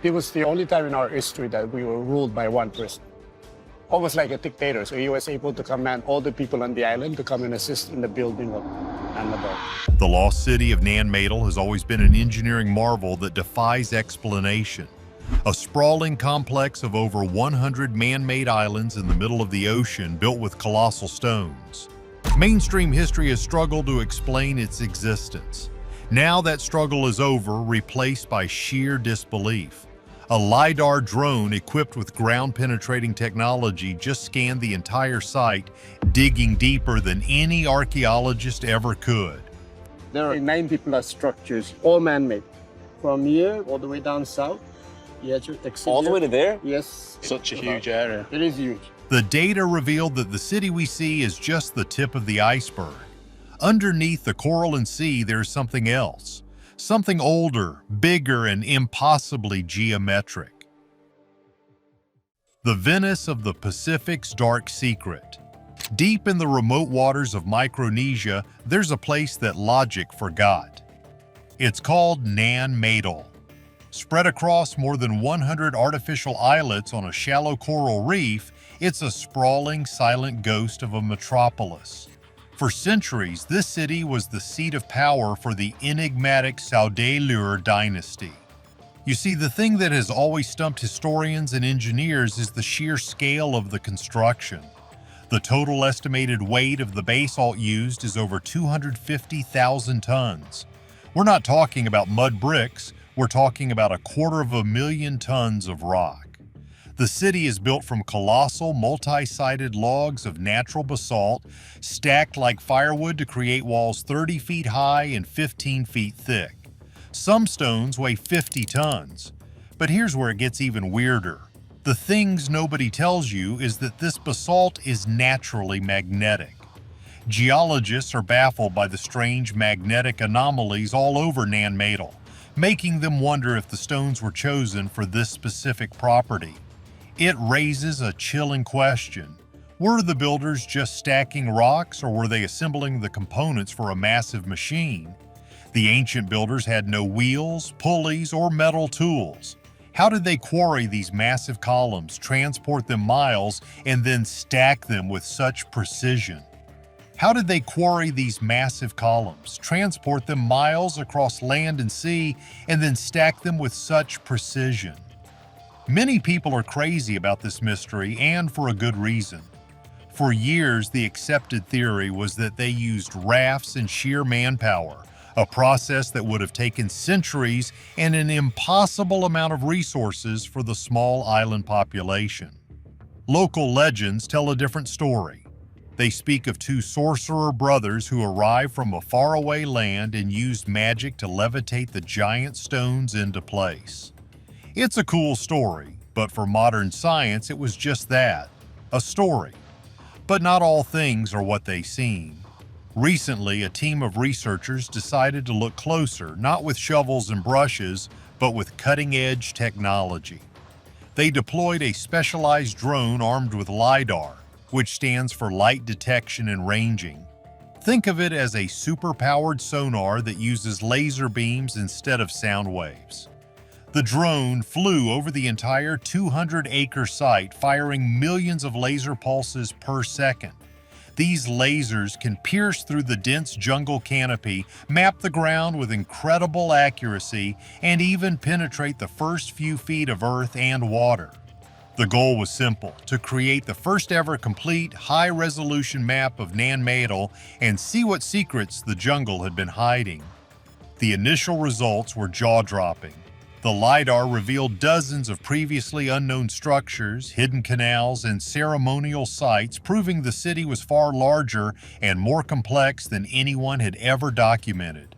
It was the only time in our history that we were ruled by one person, almost like a dictator. So he was able to command all the people on the island to come and assist in the building of Nan Madol. The lost city of Nan Madol has always been an engineering marvel that defies explanation. A sprawling complex of over 100 man-made islands in the middle of the ocean built with colossal stones. Mainstream history has struggled to explain its existence. Now that struggle is over, replaced by sheer disbelief. A LiDAR drone equipped with ground-penetrating technology just scanned the entire site, digging deeper than any archaeologist ever could. There are 90+ structures, all man-made. From here all the way down south. All the way to there? Yes. Such a huge area. It is huge. The data revealed that the city we see is just the tip of the iceberg. Underneath the coral and sea, there's something else. Something older, bigger, and impossibly geometric. The Venice of the Pacific's dark secret. Deep in the remote waters of Micronesia, there's a place that logic forgot. It's called Nan Madol. Spread across more than 100 artificial islets on a shallow coral reef, it's a sprawling, silent ghost of a metropolis. For centuries, this city was the seat of power for the enigmatic Saudeleur dynasty. You see, the thing that has always stumped historians and engineers is the sheer scale of the construction. The total estimated weight of the basalt used is over 250,000 tons. We're not talking about mud bricks, we're talking about 250,000 tons of rock. The city is built from colossal, multi-sided logs of natural basalt, stacked like firewood to create walls 30 feet high and 15 feet thick. Some stones weigh 50 tons. But here's where it gets even weirder. The things nobody tells you is that this basalt is naturally magnetic. Geologists are baffled by the strange magnetic anomalies all over Nan Madol, making them wonder if the stones were chosen for this specific property. It raises a chilling question. Were the builders just stacking rocks, or were they assembling the components for a massive machine? The ancient builders had no wheels, pulleys, or metal tools. How did they quarry these massive columns, transport them miles, and then stack them with such precision? How did they quarry these massive columns, transport them miles across land and sea, and then stack them with such precision? Many people are crazy about this mystery, and for a good reason. For years, the accepted theory was that they used rafts and sheer manpower, a process that would have taken centuries and an impossible amount of resources for the small island population. Local legends tell a different story. They speak of two sorcerer brothers who arrived from a faraway land and used magic to levitate the giant stones into place. It's a cool story, but for modern science it was just that, a story. But not all things are what they seem. Recently, a team of researchers decided to look closer, not with shovels and brushes, but with cutting-edge technology. They deployed a specialized drone armed with LiDAR, which stands for light detection and ranging. Think of it as a super-powered sonar that uses laser beams instead of sound waves. The drone flew over the entire 200-acre site, firing millions of laser pulses per second. These lasers can pierce through the dense jungle canopy, map the ground with incredible accuracy, and even penetrate the first few feet of earth and water. The goal was simple: to create the first ever complete, high-resolution map of Nan Madol and see what secrets the jungle had been hiding. The initial results were jaw-dropping. The LiDAR revealed dozens of previously unknown structures, hidden canals, and ceremonial sites, proving the city was far larger and more complex than anyone had ever documented.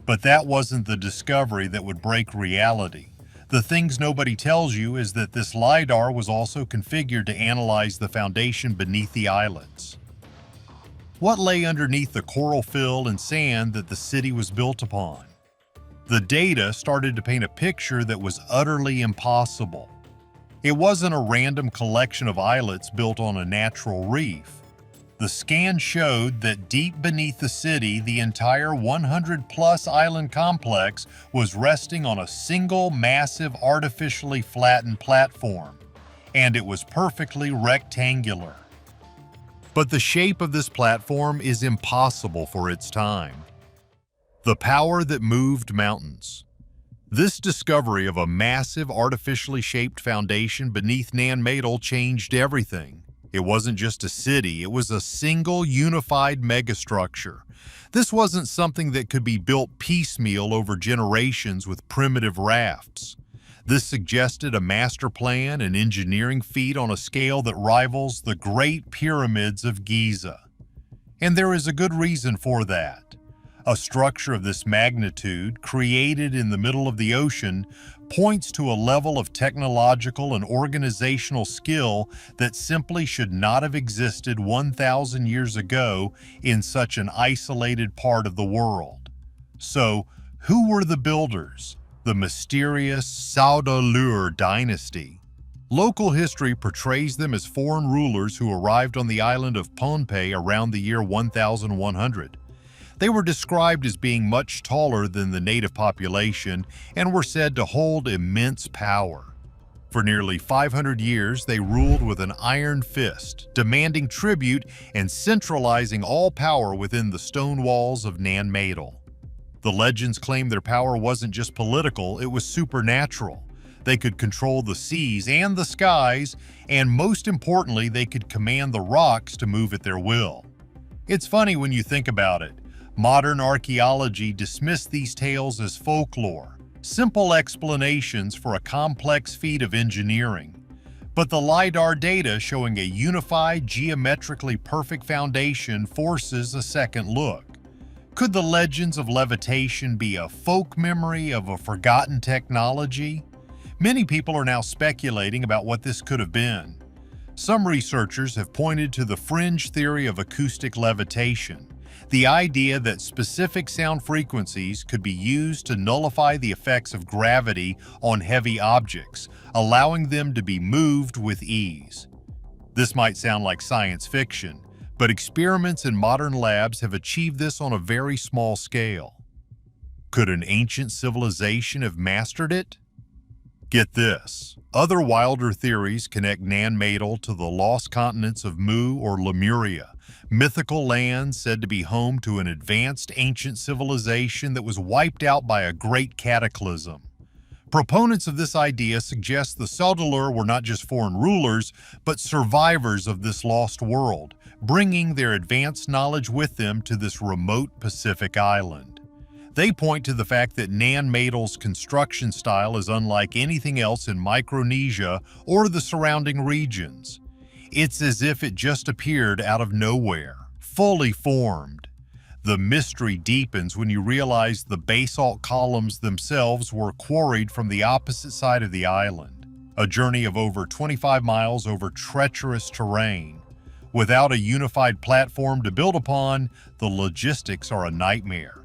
But that wasn't the discovery that would break reality. The things nobody tells you is that this LiDAR was also configured to analyze the foundation beneath the islands. What lay underneath the coral fill and sand that the city was built upon? The data started to paint a picture that was utterly impossible. It wasn't a random collection of islets built on a natural reef. The scan showed that deep beneath the city, the entire 100-plus island complex was resting on a single massive artificially flattened platform, and it was perfectly rectangular. But the shape of this platform is impossible for its time. The power that moved mountains. This discovery of a massive artificially shaped foundation beneath Nan Madol changed everything. It wasn't just a city, it was a single unified megastructure. This wasn't something that could be built piecemeal over generations with primitive rafts. This suggested a master plan and engineering feat on a scale that rivals the Great Pyramids of Giza. And there is a good reason for that. A structure of this magnitude, created in the middle of the ocean, points to a level of technological and organizational skill that simply should not have existed 1,000 years ago in such an isolated part of the world. So, who were the builders? The mysterious Saudalur dynasty. Local history portrays them as foreign rulers who arrived on the island of Pohnpei around the year 1100. They were described as being much taller than the native population and were said to hold immense power. For nearly 500 years, they ruled with an iron fist, demanding tribute and centralizing all power within the stone walls of Nan Madol. The legends claim their power wasn't just political, it was supernatural. They could control the seas and the skies, and most importantly, they could command the rocks to move at their will. It's funny when you think about it. Modern archaeology dismissed these tales as folklore, simple explanations for a complex feat of engineering. But the LiDAR data showing a unified, geometrically perfect foundation forces a second look. Could the legends of levitation be a folk memory of a forgotten technology? Many people are now speculating about what this could have been. Some researchers have pointed to the fringe theory of acoustic levitation, the idea that specific sound frequencies could be used to nullify the effects of gravity on heavy objects, allowing them to be moved with ease. This might sound like science fiction, but experiments in modern labs have achieved this on a very small scale. Could an ancient civilization have mastered it? Get this. Other wilder theories connect Nan Madol to the lost continents of Mu or Lemuria, mythical lands said to be home to an advanced ancient civilization that was wiped out by a great cataclysm. Proponents of this idea suggest the Saudalur were not just foreign rulers, but survivors of this lost world, bringing their advanced knowledge with them to this remote Pacific island. They point to the fact that Nan Madol's construction style is unlike anything else in Micronesia or the surrounding regions. It's as if it just appeared out of nowhere, fully formed. The mystery deepens when you realize the basalt columns themselves were quarried from the opposite side of the island, a journey of over 25 miles over treacherous terrain. Without a unified platform to build upon, the logistics are a nightmare.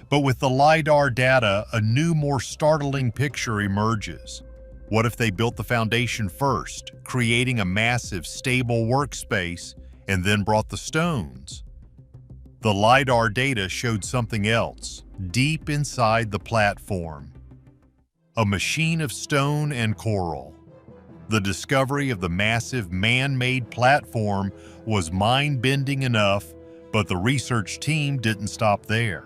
But with the LiDAR data, a new, more startling picture emerges. What if they built the foundation first, creating a massive, stable workspace, and then brought the stones? The LiDAR data showed something else, deep inside the platform. A machine of stone and coral. The discovery of the massive man-made platform was mind-bending enough, but the research team didn't stop there.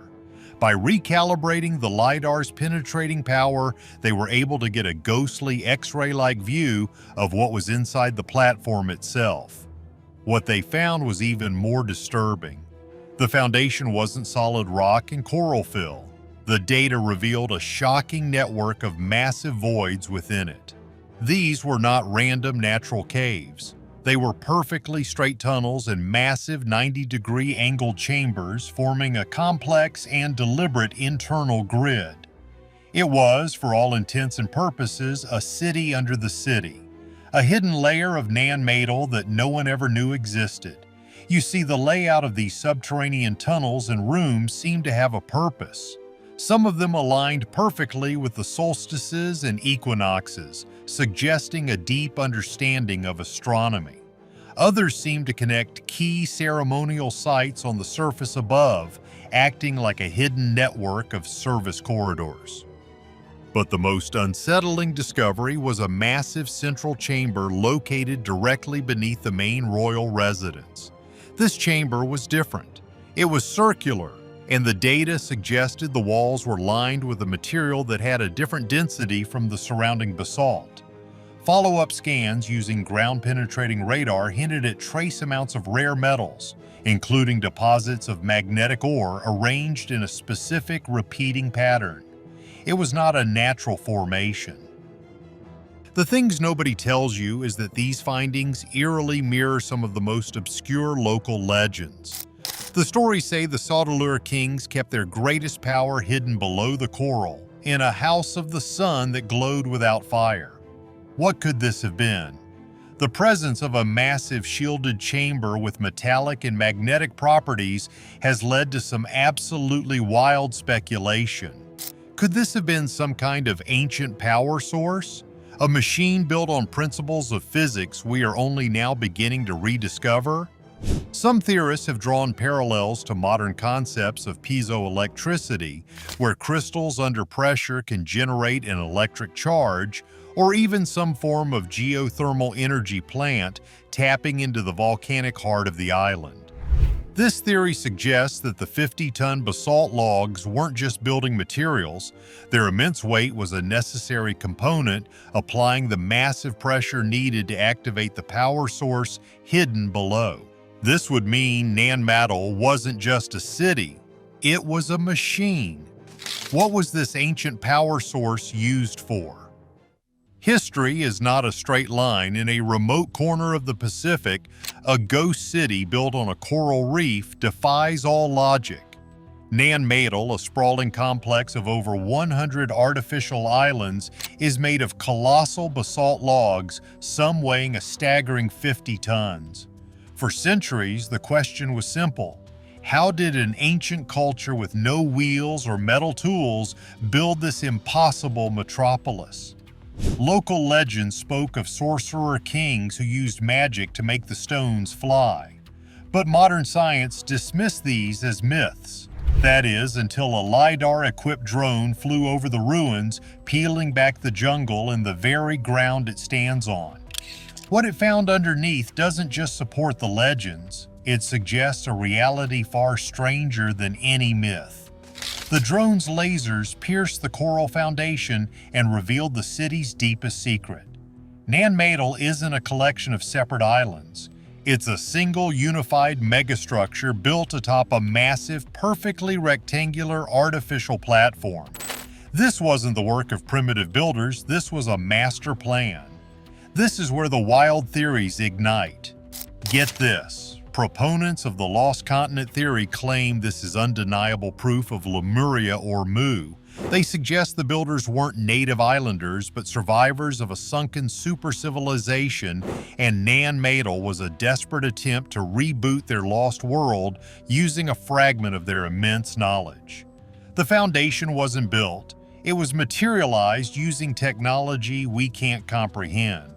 By recalibrating the LiDAR's penetrating power, they were able to get a ghostly X-ray-like view of what was inside the platform itself. What they found was even more disturbing. The foundation wasn't solid rock and coral fill. The data revealed a shocking network of massive voids within it. These were not random natural caves. They were perfectly straight tunnels and massive 90-degree angled chambers forming a complex and deliberate internal grid. It was, for all intents and purposes, a city under the city, a hidden layer of Nan Madol that no one ever knew existed. You see, the layout of these subterranean tunnels and rooms seemed to have a purpose. Some of them aligned perfectly with the solstices and equinoxes, suggesting a deep understanding of astronomy. Others seem to connect key ceremonial sites on the surface above, acting like a hidden network of service corridors. But the most unsettling discovery was a massive central chamber located directly beneath the main royal residence. This chamber was different. It was circular, and the data suggested the walls were lined with a material that had a different density from the surrounding basalt. Follow-up scans using ground-penetrating radar hinted at trace amounts of rare metals, including deposits of magnetic ore arranged in a specific repeating pattern. It was not a natural formation. The things nobody tells you is that these findings eerily mirror some of the most obscure local legends. The stories say the Saudeleur kings kept their greatest power hidden below the coral, in a house of the sun that glowed without fire. What could this have been? The presence of a massive shielded chamber with metallic and magnetic properties has led to some absolutely wild speculation. Could this have been some kind of ancient power source? A machine built on principles of physics we are only now beginning to rediscover? Some theorists have drawn parallels to modern concepts of piezoelectricity, where crystals under pressure can generate an electric charge, or even some form of geothermal energy plant tapping into the volcanic heart of the island. This theory suggests that the 50-ton basalt logs weren't just building materials. Their immense weight was a necessary component, applying the massive pressure needed to activate the power source hidden below. This would mean Nan Madol wasn't just a city, it was a machine. What was this ancient power source used for? History is not a straight line. In a remote corner of the Pacific, a ghost city built on a coral reef defies all logic. Nan Madol, a sprawling complex of over 100 artificial islands, is made of colossal basalt logs, some weighing a staggering 50 tons. For centuries, the question was simple. How did an ancient culture with no wheels or metal tools build this impossible metropolis? Local legends spoke of sorcerer kings who used magic to make the stones fly. But modern science dismissed these as myths. That is, until a LiDAR-equipped drone flew over the ruins, peeling back the jungle and the very ground it stands on. What it found underneath doesn't just support the legends, it suggests a reality far stranger than any myth. The drone's lasers pierced the coral foundation and revealed the city's deepest secret. Nan Madol isn't a collection of separate islands. It's a single unified megastructure built atop a massive, perfectly rectangular artificial platform. This wasn't the work of primitive builders, this was a master plan. This is where the wild theories ignite. Get this. Proponents of the lost continent theory claim this is undeniable proof of Lemuria or Mu. They suggest the builders weren't native islanders, but survivors of a sunken super-civilization, and Nan Madol was a desperate attempt to reboot their lost world using a fragment of their immense knowledge. The foundation wasn't built. It was materialized using technology we can't comprehend.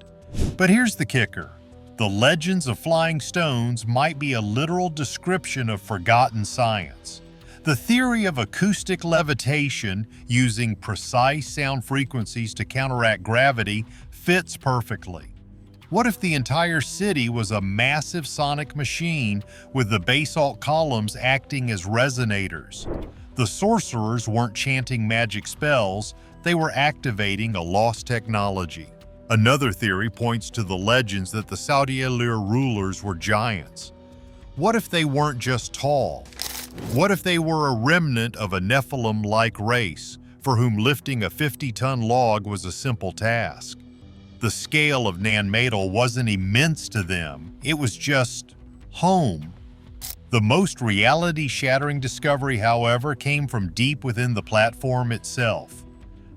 But here's the kicker. The legends of flying stones might be a literal description of forgotten science. The theory of acoustic levitation using precise sound frequencies to counteract gravity fits perfectly. What if the entire city was a massive sonic machine with the basalt columns acting as resonators? The sorcerers weren't chanting magic spells, they were activating a lost technology. Another theory points to the legends that the Saudeleur rulers were giants. What if they weren't just tall? What if they were a remnant of a Nephilim-like race, for whom lifting a 50-ton log was a simple task? The scale of Nan Madol wasn't immense to them, it was just home. The most reality-shattering discovery, however, came from deep within the platform itself.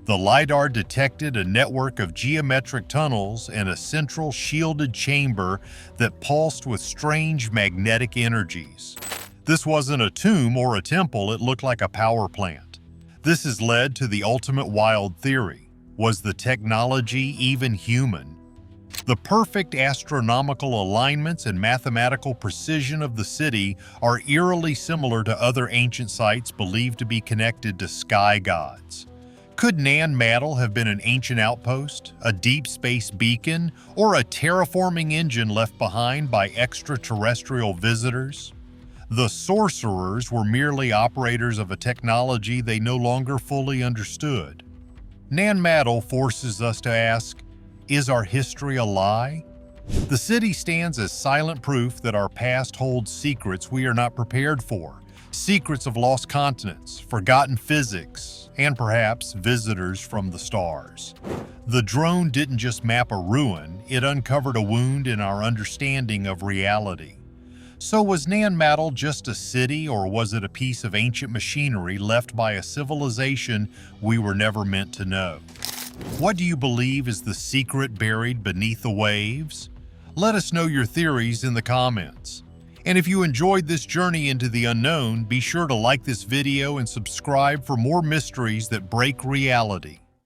The LiDAR detected a network of geometric tunnels and a central shielded chamber that pulsed with strange magnetic energies. This wasn't a tomb or a temple, it looked like a power plant. This has led to the ultimate wild theory. Was the technology even human? The perfect astronomical alignments and mathematical precision of the city are eerily similar to other ancient sites believed to be connected to sky gods. Could Nan Madol have been an ancient outpost, a deep space beacon, or a terraforming engine left behind by extraterrestrial visitors? The sorcerers were merely operators of a technology they no longer fully understood. Nan Madol forces us to ask, is our history a lie? The city stands as silent proof that our past holds secrets we are not prepared for. Secrets of lost continents, forgotten physics, and perhaps visitors from the stars. The drone didn't just map a ruin, it uncovered a wound in our understanding of reality. So was Nan Madol just a city, or was it a piece of ancient machinery left by a civilization we were never meant to know? What do you believe is the secret buried beneath the waves? Let us know your theories in the comments. And if you enjoyed this journey into the unknown, be sure to like this video and subscribe for more mysteries that break reality.